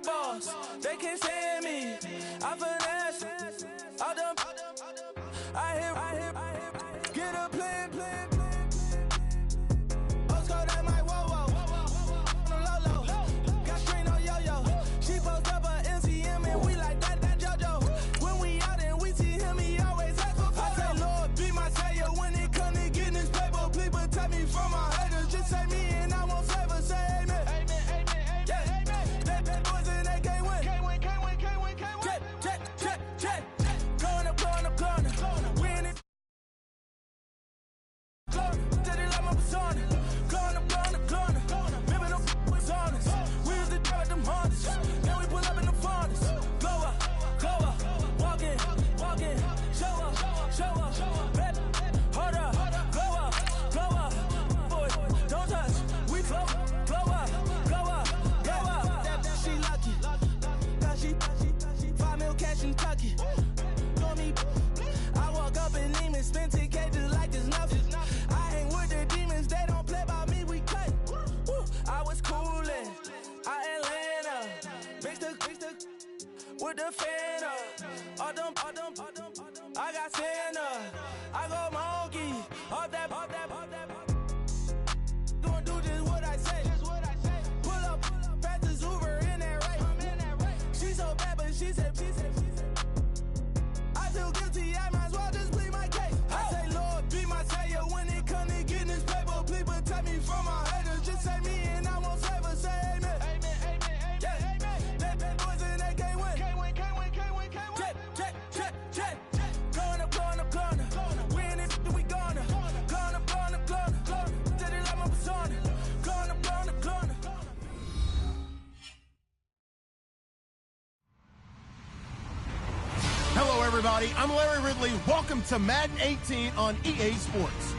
boss. They can't stand me. I finesse. I done. I hit. Get a plan. Let's go that my whoa. On the low. Got string on yo-yo. She post up a MCM and we like that JoJo. When we out and we see him, he always ask for photo. I say, Lord, be my savior when it come to getting this paper. People take me from my haters. Just say me and I won't save her. Say amen. That boys and they can't win. Check. Corner. Win it. Did it like my persona. Corner. Remember them was honest. We used to drive them Hondas. Then we pull up in the Fondas. Go up. Walk in. Show up. Bet. Hold up. Go up. Boy, don't touch. We flow up. She lucky. Cause she 5 mil cash in Kentucky. Know me. I walk up and demons, spend 10K just like it's nothing. I hang with the demons, they don't play by me, we cut. I was coolin', Atlanta, mixed with the fan up. All them, I got Santa, I go monkey, all that. Gonna do just what I say. Pull up, pass the Uber in that right. She so bad, but she said. I feel guilty, I might as well just plead my case. I say, Lord, be my savior when it come to getting this paper. People take me from my haters. Just say me and I won't save her. Say amen. That boys and they can't win. Check. Corner. Win it, we gonna. Corner. Did it like my persona. Corner. Hello, everybody. I'm Larry Ridley. Welcome to Madden 18 on EA Sports.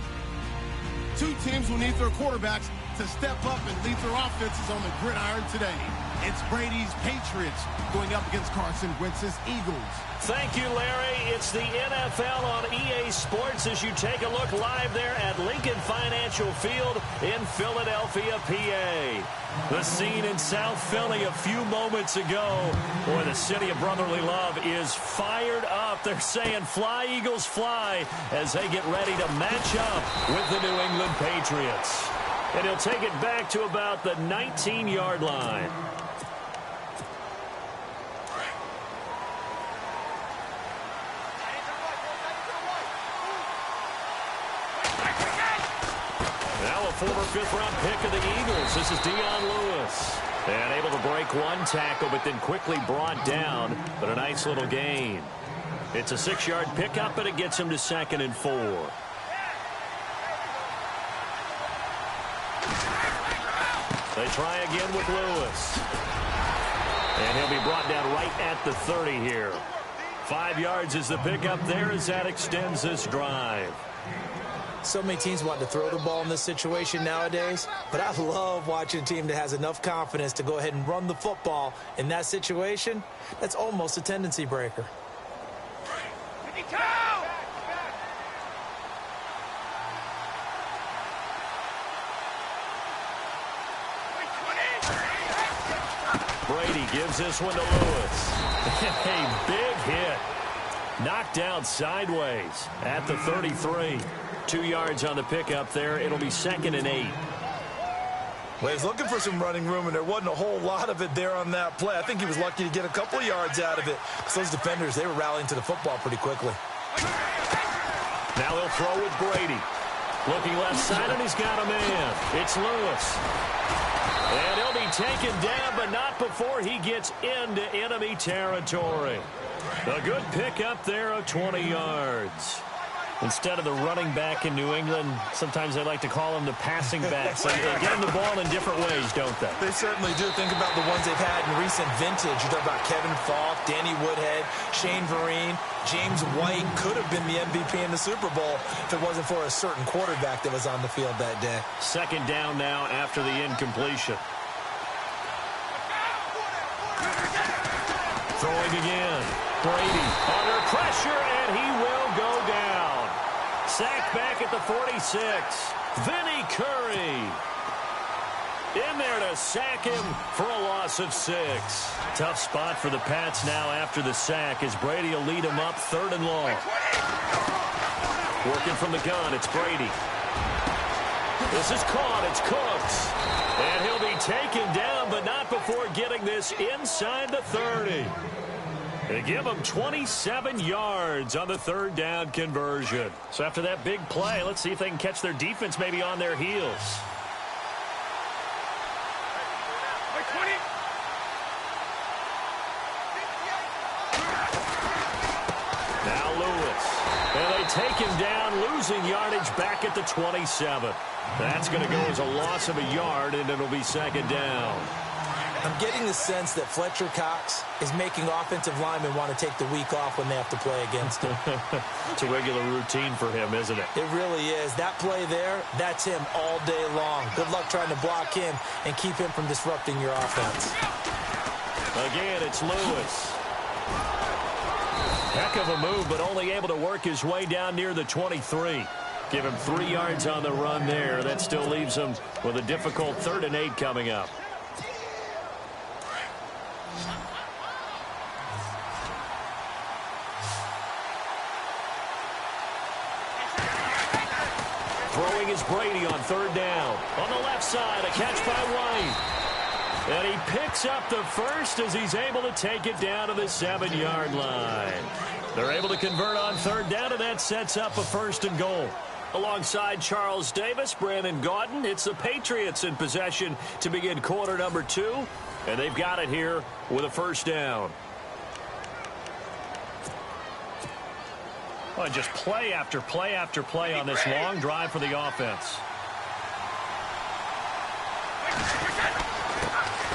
Two teams will need their quarterbacks to step up and lead their offenses on the gridiron today. It's Brady's Patriots going up against Carson Wentz's Eagles. Thank you, Larry. It's the NFL on EA Sports as you take a look live there at Lincoln Financial Field in Philadelphia, PA. The scene in South Philly a few moments ago where the city of brotherly love is fired up. They're saying, fly, Eagles, fly, as they get ready to match up with the New England Patriots. And he'll take it back to about the 19-yard line. Now a former fifth-round pick of the Eagles. This is Dion Lewis. And able to break one tackle, but then quickly brought down. But a nice little gain. It's a 6-yard pickup, and it gets him to 2nd and 4. They try again with Lewis. And he'll be brought down right at the 30 here. 5 yards is the pickup there as that extends this drive. So many teams want to throw the ball in this situation nowadays, but I love watching a team that has enough confidence to go ahead and run the football in that situation. That's almost a tendency breaker. Brady gives this one to Lewis. A big hit. Knocked down sideways at the 33. 2 yards on the pickup there. It'll be 2nd and 8. Well, he's looking for some running room, and there wasn't a whole lot of it there on that play. I think he was lucky to get a couple yards out of it. Because those defenders, they were rallying to the football pretty quickly. Now he'll throw with Brady. Looking left side, and he's got a man. It's Lewis. And he'll be taken down, but not before he gets into enemy territory. A good pickup there of 20 yards. Instead of the running back in New England, sometimes they like to call them the passing backs. They get them the ball in different ways, don't they? They certainly do. Think about the ones they've had in recent vintage. You talk about Kevin Falk, Danny Woodhead, Shane Vereen, James White could have been the MVP in the Super Bowl if it wasn't for a certain quarterback that was on the field that day. 2nd down now after the incompletion. Throwing again. Brady under pressure, and he will go down. Sacked back at the 46. Vinny Curry in there to sack him for a loss of 6. Tough spot for the Pats now after the sack as Brady will lead him up 3rd and long. Working from the gun, it's Brady. This is caught, it's Cooks. And he'll be taken down, but not before getting this inside the 30. They give him 27 yards on the 3rd down conversion. So after that big play, let's see if they can catch their defense maybe on their heels. Now Lewis. And they take him down, losing yardage back at the 27. That's going to go as a loss of a yard, and it'll be 2nd down. I'm getting the sense that Fletcher Cox is making offensive linemen want to take the week off when they have to play against him. It's a regular routine for him, isn't it? It really is. That play there, that's him all day long. Good luck trying to block him and keep him from disrupting your offense. Again, it's Lewis. Heck of a move, but only able to work his way down near the 23. Give him 3 yards on the run there. That still leaves him with a difficult 3rd and 8 coming up. Throwing is Brady on 3rd down. On the left side, a catch by White. And he picks up the first as he's able to take it down to the 7-yard line. They're able to convert on 3rd down, and that sets up a 1st and goal. Alongside Charles Davis, Brandon Gaudin, it's the Patriots in possession to begin quarter number 2. And they've got it here with a 1st down. Well, just play after play after play on this long drive for the offense.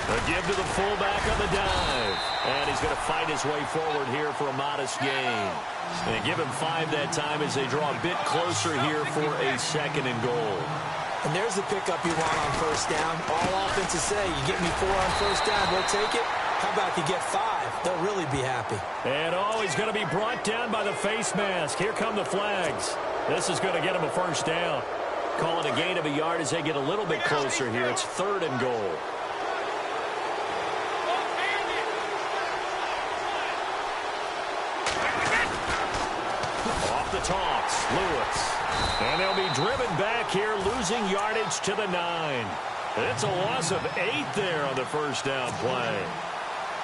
A give to the fullback on the dive. And he's going to fight his way forward here for a modest gain. And they give him 5 that time as they draw a bit closer here for a 2nd and goal. And there's the pickup you want on 1st down. All offenses say, you get me 4 on 1st down, we'll take it. How about you get 5? They'll really be happy. And he's going to be brought down by the face mask. Here come the flags. This is going to get him a 1st down. Calling a gain of a yard as they get a little bit closer here. It's 3rd and goal. Off the toss, Lewis. And they'll be driven back here, losing yardage to the 9. It's a loss of 8 there on the 1st down play.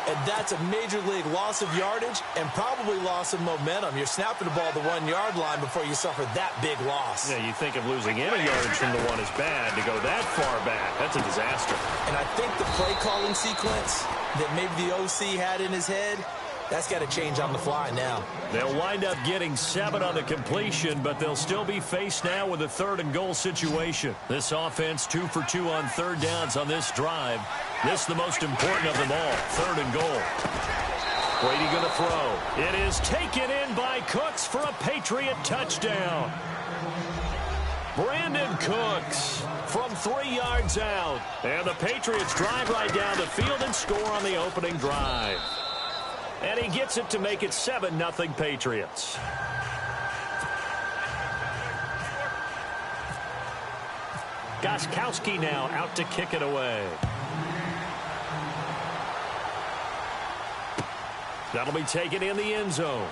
And that's a major league loss of yardage and probably loss of momentum. You're snapping the ball to the 1-yard line before you suffer that big loss. Yeah, you think of losing any yardage from the 1 is bad. To go that far back, that's a disaster. And I think the play calling sequence that maybe the OC had in his head, that's got to change on the fly now. They'll wind up getting 7 on the completion, but they'll still be faced now with a 3rd and goal situation. This offense 2 for 2 on 3rd downs on this drive. This the most important of them all, 3rd and goal. Brady going to throw. It is taken in by Cooks for a Patriot touchdown. Brandon Cooks from 3 yards out. And the Patriots drive right down the field and score on the opening drive. And he gets it to make it 7-0 Patriots. Gostkowski now out to kick it away. That'll be taken in the end zone.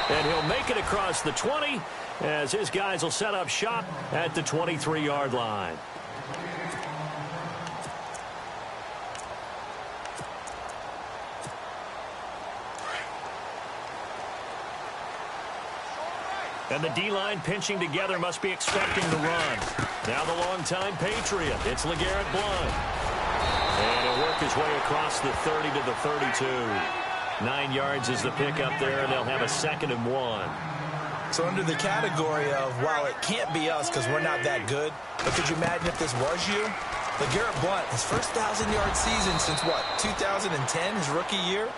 And he'll make it across the 20 as his guys will set up shop at the 23-yard line. And the D-line pinching together must be expecting the run. Now the longtime Patriot. It's LeGarrette Blount. And he'll work his way across the 30 to the 32. 9 yards is the pickup there, and they'll have a 2nd and 1. So under the category of, well, it can't be us because we're not that good, but could you imagine if this was you? LeGarrette Blount, his first 1,000-yard season since, what, 2010, his rookie year?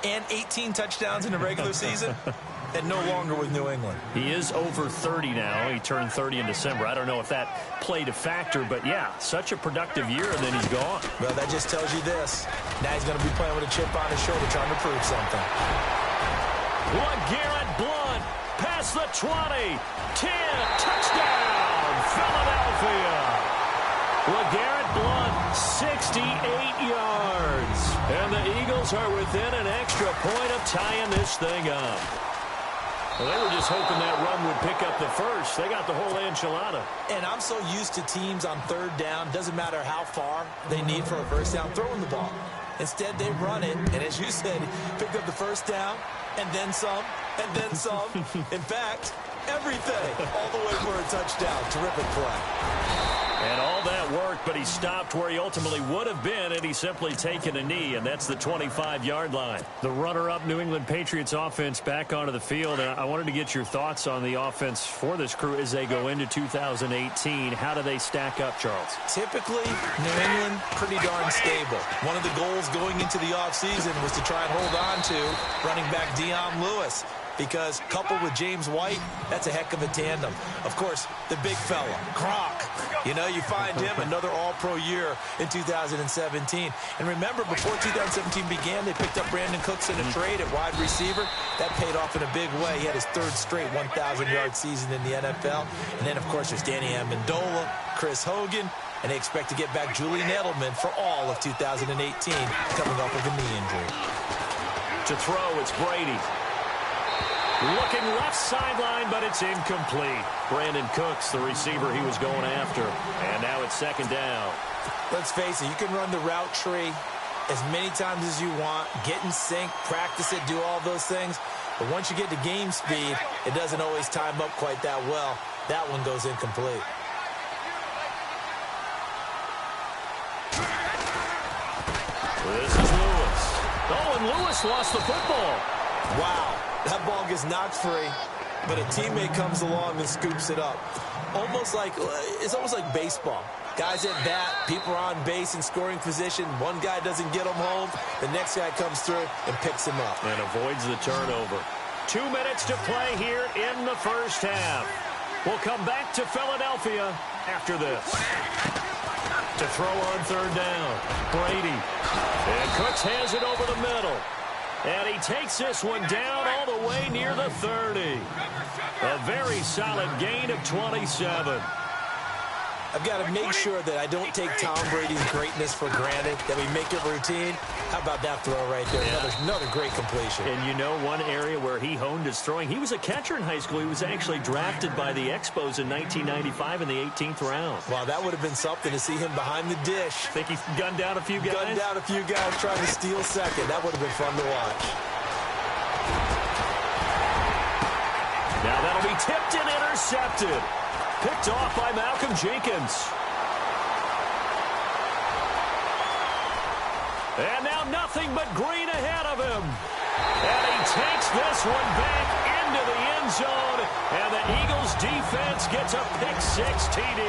And 18 touchdowns in the regular season? And no longer with New England. He is over 30 now. He turned 30 in December. I don't know if that played a factor, but yeah, such a productive year, and then he's gone. Well, that just tells you this. Now he's going to be playing with a chip on his shoulder trying to prove something. LeGarrette Blount past the 20. 10. Touchdown, Philadelphia. LeGarrette Blount, 68 yards. And the Eagles are within an extra point of tying this thing up. Well, they were just hoping that run would pick up the first. They got the whole enchilada. And I'm so used to teams on third down, doesn't matter how far they need for a first down, throwing the ball. Instead, they run it, and as you said, picked up the first down, and then some, and then some. In fact, everything, all the way for a touchdown. Terrific play. And all that worked, but he stopped where he ultimately would have been, and he's simply taken a knee, and that's the 25-yard line. The runner-up New England Patriots offense back onto the field, and I wanted to get your thoughts on the offense for this crew as they go into 2018. How do they stack up, Charles? Typically, New England, pretty darn stable. One of the goals going into the offseason was to try and hold on to running back Dion Lewis, because coupled with James White, that's a heck of a tandem. Of course, the big fella, Gronk. You know, you find him another all-pro year in 2017. And remember, before 2017 began, they picked up Brandon Cooks in a trade at wide receiver. That paid off in a big way. He had his third straight 1,000-yard season in the NFL. And then, of course, there's Danny Amendola, Chris Hogan, and they expect to get back Julian Edelman for all of 2018, coming off of a knee injury. To throw, it's Brady. Looking left sideline, but it's incomplete. Brandon Cooks, the receiver he was going after. And now it's second down. Let's face it, you can run the route tree as many times as you want, get in sync, practice it, do all those things. But once you get to game speed, it doesn't always time up quite that well. That one goes incomplete. This is Lewis. Oh, and Lewis lost the football. Wow. That ball gets knocked free, but a teammate comes along and scoops it up. It's almost like baseball. Guys at bat, people are on base in scoring position. One guy doesn't get him home. The next guy comes through and picks him up. And avoids the turnover. 2 minutes to play here in the first half. We'll come back to Philadelphia after this. To throw on third down, Brady. And Cooks has it over the middle. And he takes this one down all the way near the 30. A very solid gain of 27. I've got to make sure that I don't take Tom Brady's greatness for granted, that we make it routine. How about that throw right there? Yeah. Another great completion. And you know one area where he honed his throwing, he was a catcher in high school. He was actually drafted by the Expos in 1995 in the 18th round. Wow, that would have been something to see him behind the dish. Think he gunned down a few guys? Gunned down a few guys trying to steal second. That would have been fun to watch. Now that'll be tipped and intercepted. Picked off by Malcolm Jenkins. And now nothing but green ahead of him. And he takes this one back into the end zone. And the Eagles defense gets a pick-6 TD.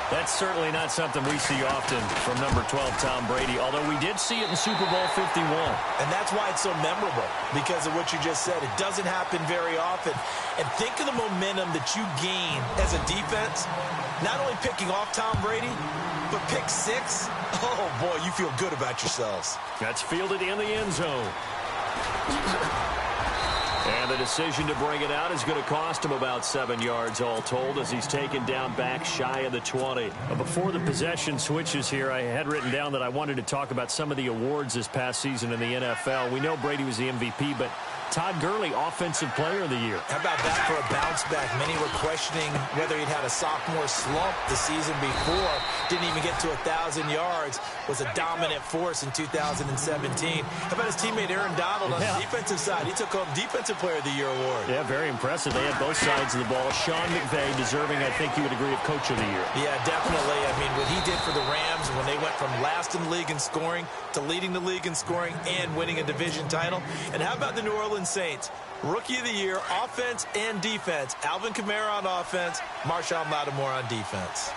That's certainly not something we see often from number 12, Tom Brady, although we did see it in Super Bowl 51. And that's why it's so memorable, because of what you just said. It doesn't happen very often. And think of the momentum that you gain as a defense, not only picking off Tom Brady, but pick 6. Oh, boy, you feel good about yourselves. That's fielded in the end zone. And the decision to bring it out is going to cost him about 7 yards all told, as he's taken down back shy of the 20. Before the possession switches here, I had written down that I wanted to talk about some of the awards this past season in the NFL. We know Brady was the MVP, but Todd Gurley, Offensive Player of the Year. How about that for a bounce back? Many were questioning whether he'd had a sophomore slump the season before. Didn't even get to 1,000 yards. Was a dominant force in 2017. How about his teammate Aaron Donald on the defensive side? He took home Defensive Player of the Year award. Yeah, very impressive. They had both sides of the ball. Sean McVay deserving, I think you would agree, of Coach of the Year. Yeah, definitely. I mean, what he did for the Rams when they went from last in the league in scoring to leading the league in scoring and winning a division title. And how about the New Orleans Saints? Rookie of the Year, offense and defense. Alvin Kamara on offense, Marshawn Lattimore on defense.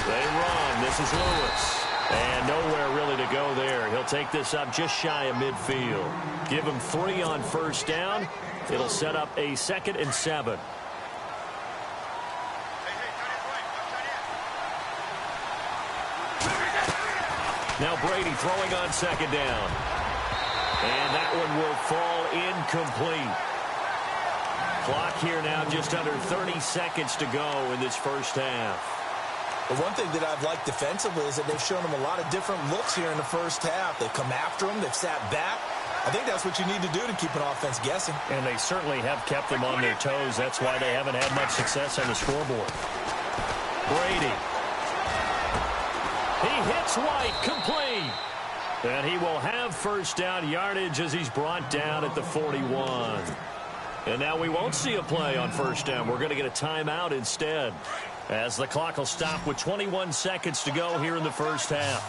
They run. This is Lewis. And nowhere really to go there. He'll take this up just shy of midfield. Give him 3 on first down. It'll set up a 2nd and 7. Now Brady throwing on 2nd down. And that one will fall incomplete. Clock here now just under 30 seconds to go in this first half. The one thing that I've liked defensively is that they've shown them a lot of different looks here in the first half. They've come after them. They've sat back. I think that's what you need to do to keep an offense guessing. And they certainly have kept them on their toes. That's why they haven't had much success on the scoreboard. Brady. He hits White, complete. And he will have first down yardage as he's brought down at the 41. And now we won't see a play on first down. We're going to get a timeout instead, as the clock will stop with 21 seconds to go here in the first half.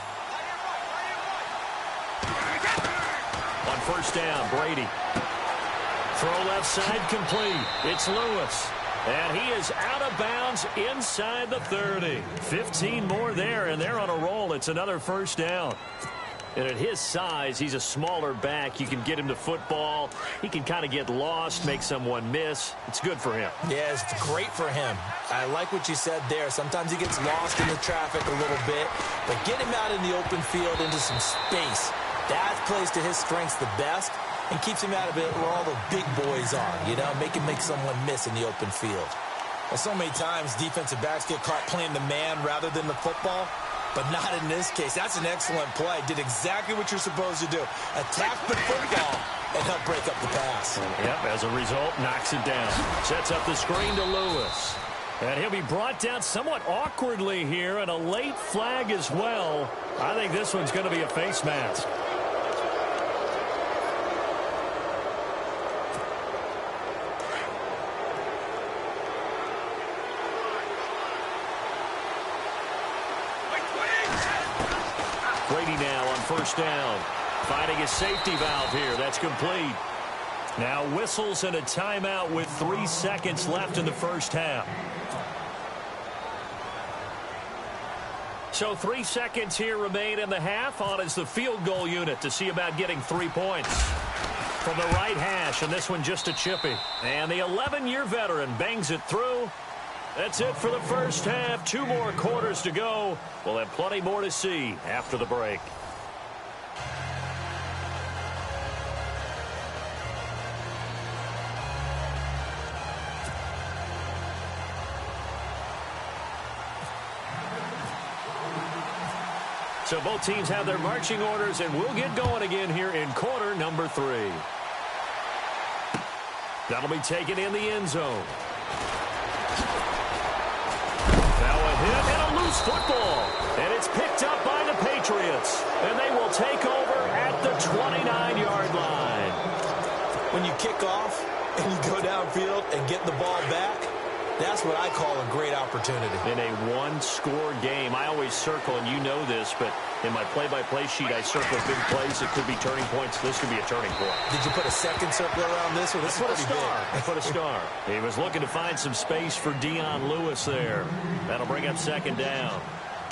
On first down, Brady. Throw left side, complete. It's Lewis. And he is out of bounds inside the 30. 15 more there, and they're on a roll. It's another first down. And at his size, he's a smaller back. You can get him to football. He can kind of get lost, make someone miss. It's good for him. Yeah, it's great for him. I like what you said there. Sometimes he gets lost in the traffic a little bit, but get him out in the open field into some space. That plays to his strengths the best and keeps him out of it where all the big boys are, you know, make someone miss in the open field. Well, so many times defensive backs get caught playing the man rather than the football, but not in this case. That's an excellent play. Did exactly what you're supposed to do. Attack the football and help break up the pass. Yep, as a result, knocks it down. Sets up the screen to Lewis. And he'll be brought down somewhat awkwardly here, and a late flag as well. I think this one's going to be a face mask. Brady now on first down. Finding his safety valve here. That's complete. Now whistles and a timeout with 3 seconds left in the first half. So 3 seconds here remain in the half. On is the field goal unit to see about getting 3 points. From the right hash, and this one just a chippy. And the 11-year veteran bangs it through. That's it for the first half. 2 more quarters to go. We'll have plenty more to see after the break. So both teams have their marching orders, and we'll get going again here in quarter number 3. That'll be taken in the end zone. Now a hit and a loose football. And it's picked up by the Patriots. And they will take over at the 29-yard line. When you kick off and you go downfield and get the ball back, that's what I call a great opportunity. In a one-score game, I always circle, and you know this, but in my play-by-play sheet, I circle big plays. It could be turning points. This could be a turning point. Did you put a second circle around this one? This is pretty big. I put a star. He was looking to find some space for Dion Lewis there. That'll bring up second down.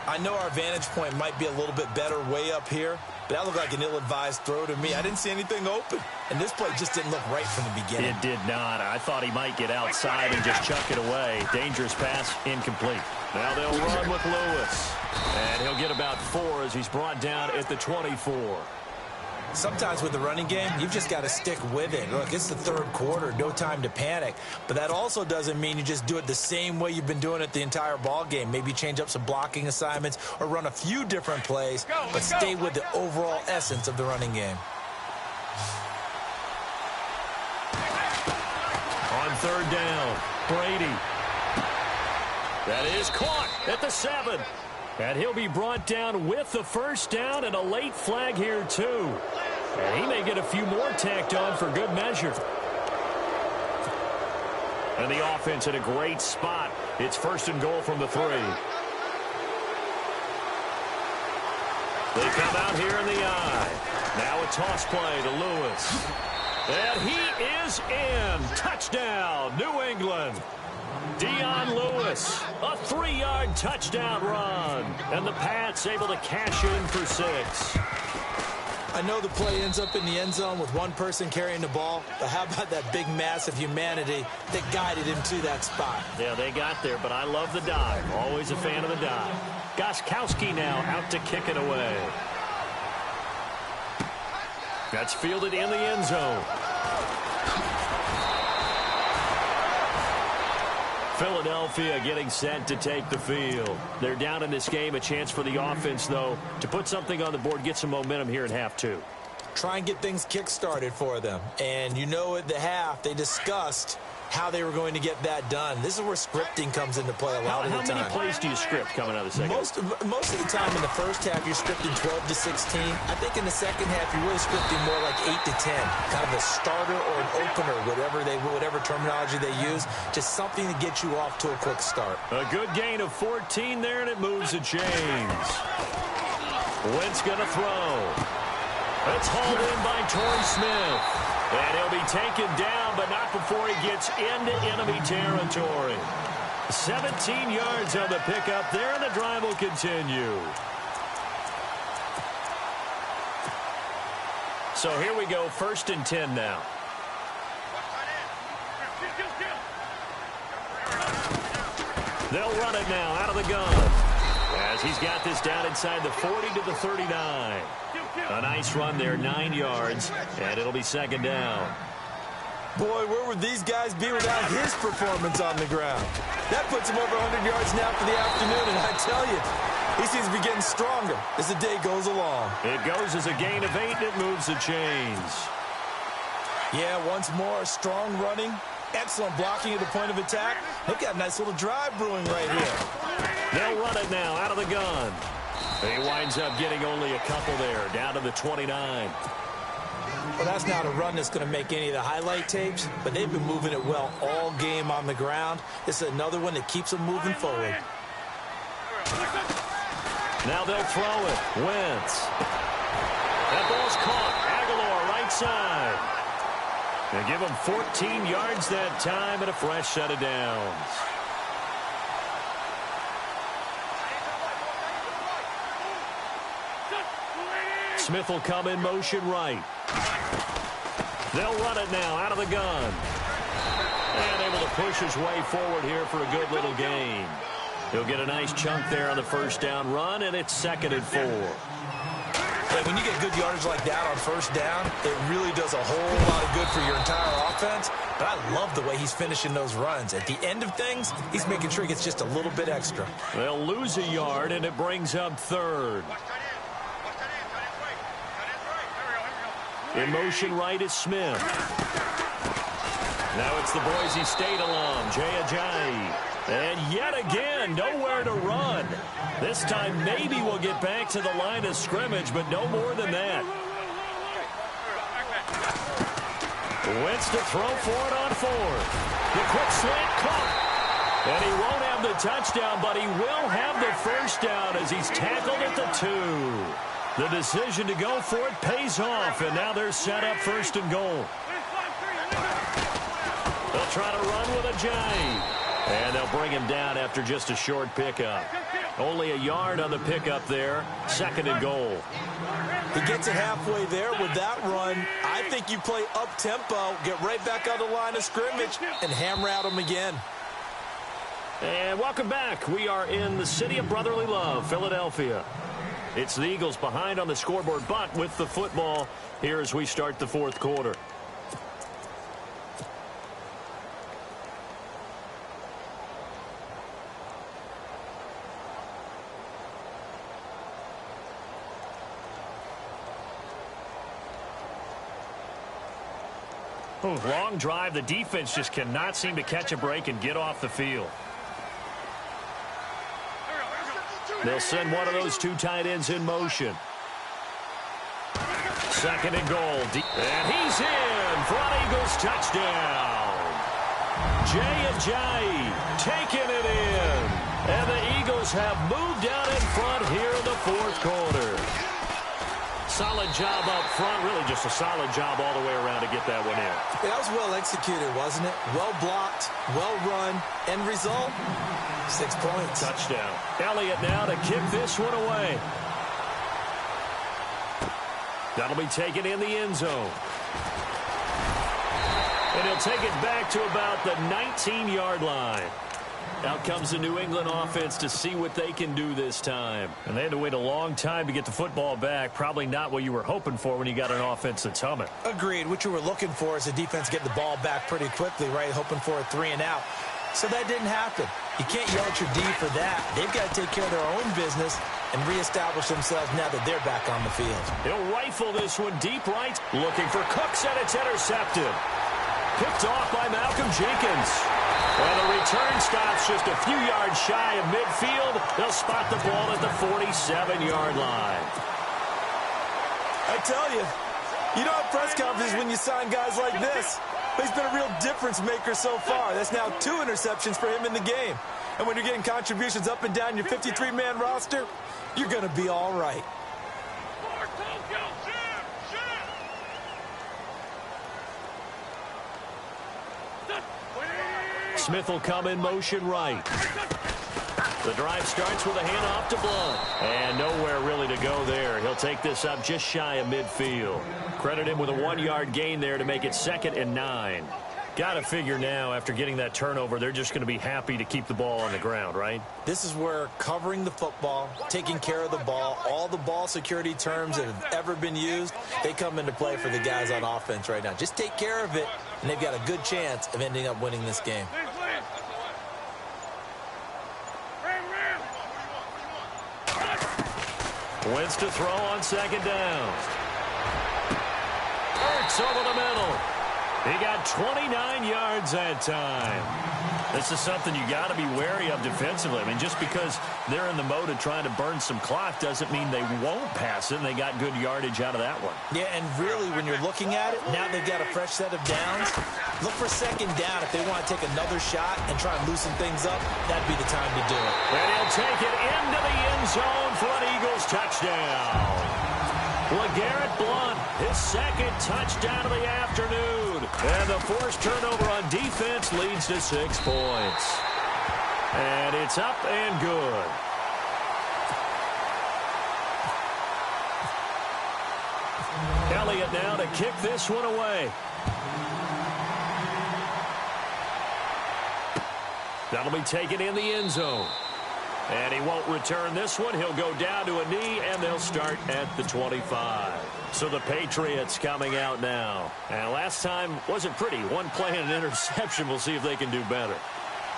I know our vantage point might be a little bit better way up here, but that looked like an ill-advised throw to me. I didn't see anything open, and this play just didn't look right from the beginning. It did not. I thought he might get outside and just chuck it away. Dangerous pass, incomplete. Now they'll run with Lewis, and he'll get about 4 as he's brought down at the 24. Sometimes with the running game, you've just got to stick with it. Look, it's the third quarter, no time to panic. But that also doesn't mean you just do it the same way you've been doing it the entire ball game. Maybe change up some blocking assignments or run a few different plays, but stay with the overall essence of the running game. On third down, Brady. That is caught at the 7. And he'll be brought down with the first down and a late flag here, too. And he may get a few more tacked on for good measure. And the offense in a great spot. It's first and goal from the 3. They come out here in the I. Now a toss play to Lewis. And he is in. Touchdown, New England. Dion Lewis, a 3-yard touchdown run. And the Pats able to cash in for 6. I know the play ends up in the end zone with one person carrying the ball, but how about that big mass of humanity that guided him to that spot? Yeah, they got there, but I love the dive. Always a fan of the dive. Gostkowski now out to kick it away. That's fielded in the end zone. Philadelphia getting set to take the field. They're down in this game. A chance for the offense, though, to put something on the board, get some momentum here in half two. Try and get things kick-started for them. And you know at the half, they discussed how they were going to get that done. This is where scripting comes into play a lot of the time. How many plays do you script coming out of the second? Most of the time in the first half, you're scripting 12 to 16. I think in the second half, you're really scripting more like 8 to 10. Kind of a starter or an opener, whatever terminology they use. Just something to get you off to a quick start. A good gain of 14 there, and it moves the chains. Wentz going to throw. It's hauled in by Torrey Smith. And he'll be taken down, but not before he gets into enemy territory. 17 yards on the pickup there, and the drive will continue. So here we go, 1st and 10 now. They'll run it now out of the gun. As he's got this down inside the 40 to the 39. A nice run there, 9 yards, and it'll be 2nd down. Boy, where would these guys be without his performance on the ground? That puts him over 100 yards now for the afternoon, and I tell you, he seems to be getting stronger as the day goes along. It goes as a gain of 8, and it moves the chains. Yeah, once more, strong running, excellent blocking at the point of attack. They've got a nice little drive brewing right here. They'll run it now out of the gun. He winds up getting only a couple there, down to the 29. Well, that's not a run that's going to make any of the highlight tapes, but they've been moving it well all game on the ground. This is another one that keeps them moving forward. Now they'll throw it. Wentz. That ball's caught. Aguilar right side. They give him 14 yards that time and a fresh set of downs. Smith will come in motion right. They'll run it now out of the gun. And able to push his way forward here for a good little gain. He'll get a nice chunk there on the 1st down run, and it's 2nd and 4. Hey, when you get good yardage like that on 1st down, it really does a whole lot of good for your entire offense. But I love the way he's finishing those runs. At the end of things, he's making sure he gets just a little bit extra. They'll lose a yard, and it brings up 3rd. In motion right is Smith. Now it's the Boise State alum, Jay Ajayi. And yet again, nowhere to run. This time maybe we'll get back to the line of scrimmage, but no more than that. Wentz to throw for it on 4th. The quick slant caught. And he won't have the touchdown, but he will have the 1st down as he's tackled at the 2. The decision to go for it pays off, and now they're set up 1st and goal. They'll try to run with Ajayi. And they'll bring him down after just a short pickup. Only a yard on the pickup there. 2nd and goal. He gets it halfway there with that run. I think you play up-tempo, get right back on the line of scrimmage, and hammer at him again. And welcome back. We are in the city of brotherly love, Philadelphia. It's the Eagles behind on the scoreboard, but with the football here as we start the 4th quarter. Long drive. The defense just cannot seem to catch a break and get off the field. They'll send one of those 2 tight ends in motion. 2nd and goal. And he's in for an Eagles touchdown. Jay Ajayi taking it in. And the Eagles have moved out in front here in the 4th quarter. Solid job up front. Really just a solid job all the way around to get that one in. Yeah, that was well executed, wasn't it? Well blocked, well run. End result, 6 points. Touchdown. Elliott now to kick this one away. That'll be taken in the end zone. And he'll take it back to about the 19-yard line. Out comes the New England offense to see what they can do this time. And they had to wait a long time to get the football back. Probably not what you were hoping for when you got an offense that's humming. Agreed. What you were looking for is the defense getting the ball back pretty quickly, right? Hoping for a 3 and out. So that didn't happen. You can't yell at your D for that. They've got to take care of their own business and reestablish themselves now that they're back on the field. He'll rifle this one deep right. Looking for Cooks, and it's intercepted. Picked off by Malcolm Jenkins. And the return stops just a few yards shy of midfield. They'll spot the ball at the 47-yard line. I tell you, you don't have press conferences when you sign guys like this. But he's been a real difference maker so far. That's now 2 interceptions for him in the game. And when you're getting contributions up and down your 53-man roster, you're going to be all right. Smith will come in motion right. The drive starts with a handoff to Blunt. And nowhere really to go there. He'll take this up just shy of midfield. Credit him with a 1-yard gain there to make it 2nd and 9. Got to figure now, after getting that turnover, they're just going to be happy to keep the ball on the ground, right? This is where covering the football, taking care of the ball, all the ball security terms that have ever been used, they come into play for the guys on offense right now. Just take care of it, and they've got a good chance of ending up winning this game. Wentz to throw on 2nd down. Ertz over the middle. He got 29 yards that time. This is something you got to be wary of defensively. I mean, just because they're in the mode of trying to burn some clock doesn't mean they won't pass it, and they got good yardage out of that one. Yeah, and really, when you're looking at it, now they've got a fresh set of downs. Look for 2nd down. If they want to take another shot and try and loosen things up, that'd be the time to do it. And he'll take it into the end zone for an Eagles touchdown. LeGarrette Blunt, his 2nd touchdown of the afternoon. And the forced turnover on defense leads to 6 points. And it's up and good. Elliott now to kick this one away. That'll be taken in the end zone. And he won't return this one. He'll go down to a knee, and they'll start at the 25. So the Patriots coming out now. And last time wasn't pretty. One play and an interception. We'll see if they can do better.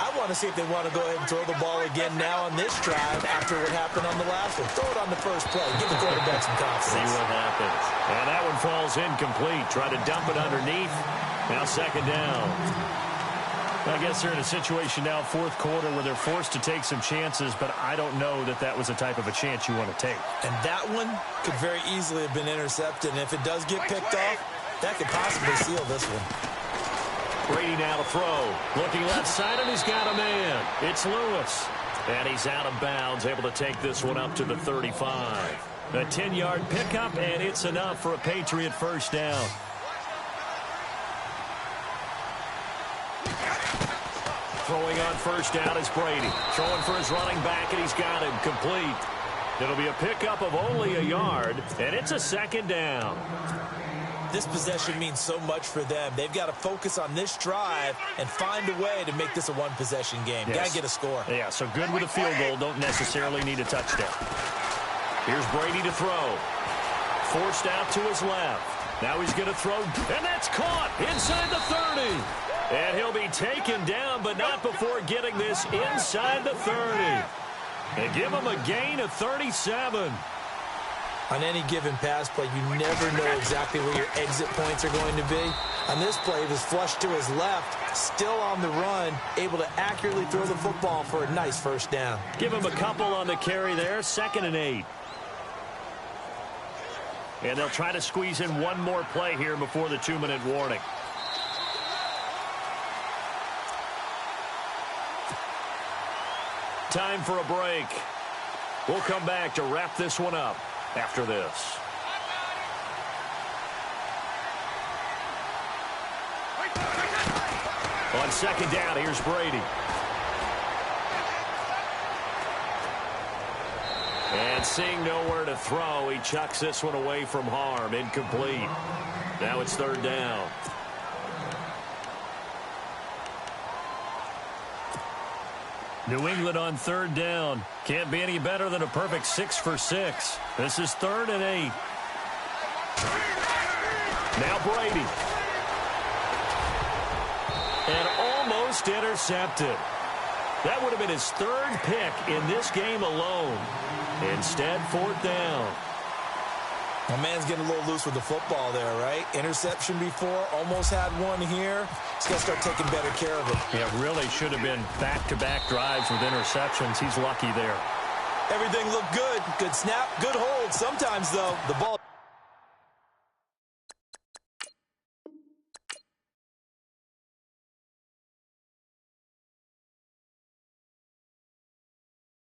I want to see if they want to go ahead and throw the ball again now on this drive after what happened on the last one. Throw it on the first play. Give the quarterback some confidence. See what happens. And that one falls incomplete. Try to dump it underneath. Now 2nd down. I guess they're in a situation now, 4th quarter, where they're forced to take some chances, but I don't know that that was the type of a chance you want to take. And that one could very easily have been intercepted. And if it does get picked off, that could possibly seal this one. Brady now to throw. Looking left side, and he's got a man. It's Lewis. And he's out of bounds, able to take this one up to the 35. A 10-yard pickup, and it's enough for a Patriot first down. Throwing on first down is Brady. Throwing for his running back, and he's got him complete. It'll be a pickup of only a yard, and it's a 2nd down. This possession means so much for them. They've got to focus on this drive and find a way to make this a one-possession game. Yes. Got to get a score. Yeah, so good with a field goal. Don't necessarily need a touchdown. Here's Brady to throw. Forced out to his left. Now he's going to throw, and that's caught inside the 30. And he'll be taken down, but not before getting this inside the 30. They give him a gain of 37. On any given pass play, you never know exactly where your exit points are going to be. On this play, he was flushed to his left, still on the run, able to accurately throw the football for a nice first down. Give him a couple on the carry there, 2nd and 8. And they'll try to squeeze in one more play here before the 2-minute warning. Time for a break. We'll come back to wrap this one up after this. On 2nd down, here's Brady. And seeing nowhere to throw, he chucks this one away from harm. Incomplete. Now it's 3rd down. New England on 3rd down. Can't be any better than a perfect 6 for 6. This is 3rd and 8. Now Brady. And almost intercepted. That would have been his 3rd pick in this game alone. Instead, 4th down. My man's getting a little loose with the football there, right? Interception before, almost had one here. He's got to start taking better care of it. Yeah, really should have been back-to-back drives with interceptions. He's lucky there. Everything looked good. Good snap, good hold. Sometimes, though, the ball...